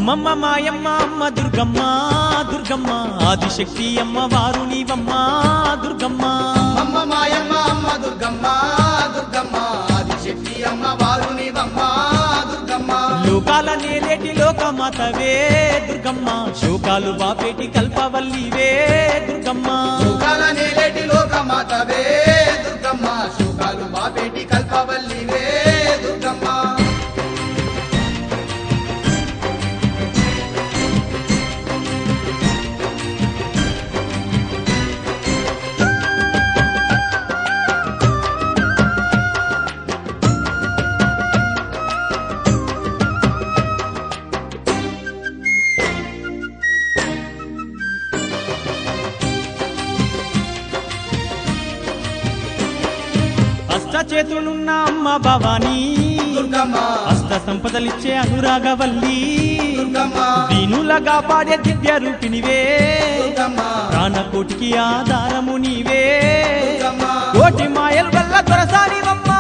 అమ్మమ్మ మాయమ్మ అమ్మ దుర్గమ్మ దుర్గమ్మ ఆదిశక్తి అమ్మ వారు నీవమ్మ దుర్గమ్మ. అమ్మ మాయమ్మ అమ్మ దుర్గమ్మ దుర్గమ్మ ఆదిశక్తి అమ్మ వారు నీవమ్మ దుర్గమ్మ. లోకాల నేలేటి లోకమాతవే దుర్గమ్మ, శోకాలు బాపేటి కల్పవల్లివే దుర్గమ్మ. లోకాల నేలేటి లోకమాతవే దుర్గమ్మ, శోకాలు బాపేటి కల్పవల్లివే దుర్గమ్మ. చేతులున్న అమ్మ భవానీ దుర్గమ్మ, అష్ట సంపదలిచ్చే అనురాగవల్లి దుర్గమ్మ, దీనులగా పాడే దివ్య రూపినివే దుర్గమ్మ, ప్రాణకోటికి ఆధారము నీవే దుర్గమ్మ. కోటి మాయల వల్ల దొరసానివమ్మ,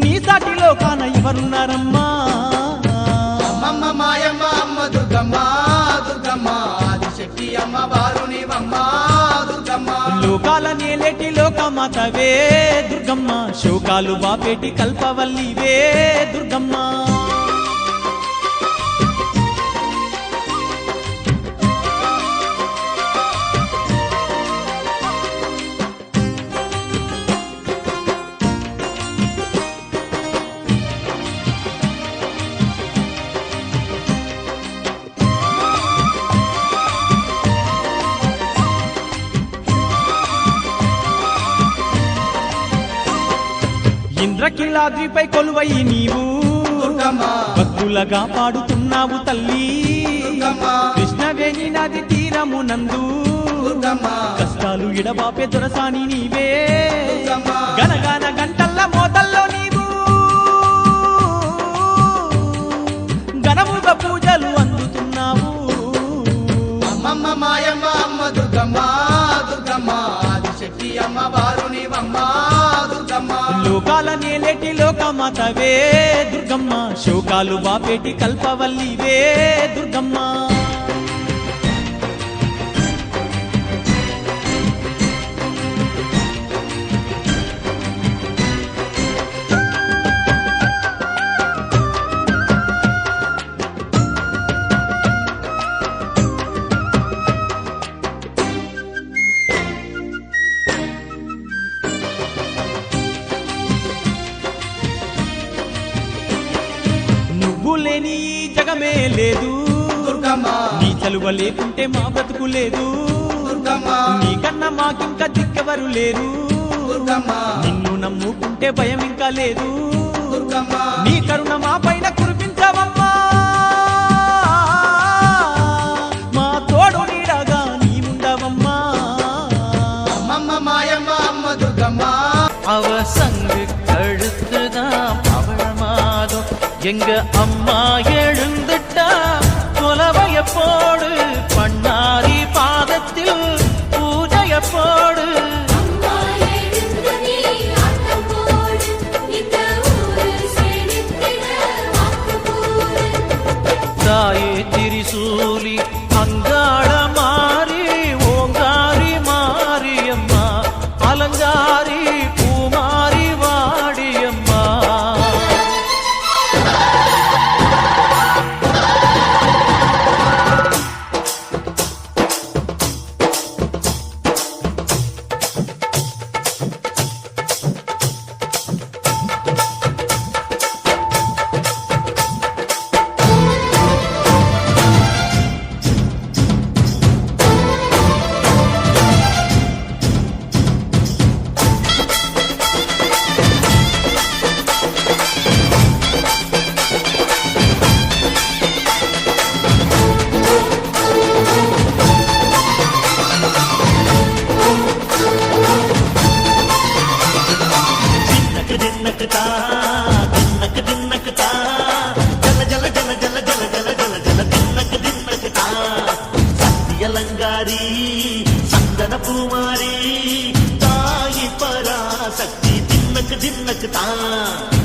నీ సాటిలో కాన ఎవరున్నారమ్మా. అమ్మమ్మ మాయమ్మ అమ్మ దుర్గమ్మ దుర్గమ్మ ఆదిశక్తి అమ్మ వారు నీవమ్మ దుర్గమ్మ. లోకాల నేలేటి లోకమాతవే దుర్గమ్మ, శోకాలు బాపేటి కల్పవల్లివే దుర్గమ్మ. ఇంద్రకీలాద్రిపై కొలువయి నీవు దుర్గమ్మ, భక్తులగా పాడుతున్నావు తల్లి దుర్గమ్మ, కృష్ణవేణి నది తీరమునందు దుర్గమ్మ, కష్టాలు ఎడబాపే దొరసాని నీవే దుర్గమ్మ. గనగాన గంటల్ల మోతల్లో నీవు ఘనముగా పూజలు అందుతున్నావు. అమ్మమ్మ మాయమ్మ అమ్మ దుర్గమ్మ దుర్గమ్మ ఆదిశక్తి అమ్మ వారు నీవమ్మ దుర్గమ్మ. లోకాల నేలేటి లోకమాతవే దుర్గమ్మ, శోకాలు బాపేటి కల్పవల్లివే దుర్గమ్మ. నువ్వు లేని ఈ జగమే లేదు దుర్గమ్మ, నీ చలువ లేకుంటే మా బ్రతుకు లేదు. దుర్గమ్మ, నీకన్నా మాకింకా దిక్కెవరు లేరు. దుర్గమ్మ, నిన్ను నమ్ముకుంటే భయం ఇంకా లేదు. దుర్గమ్మ. నీ కరుణ మా పైన కురిపించవమ్మా, మా తోడు నీడగా నీవుండవమ్మా. அம்மம்மா மாயம்மா அம்மா துர்கம்மா. அவ சங்கு கழுத்துதான் அவள மாதம் எங்க அம்மா எழுந்துட்டா கொலவைய போடு, பண்ணாரி பாதத்தில் பூஜைய போடு. தாயே திரிசூலி அங்காள மாறி ஓங்காரி மாரியம்மா, அலங்காரி பூமாரி வாடியம்மா. அலங்காரி சந்தன பூமாரி தாயி பராசக்தி தின்னக்கு தின்னக்கு தான்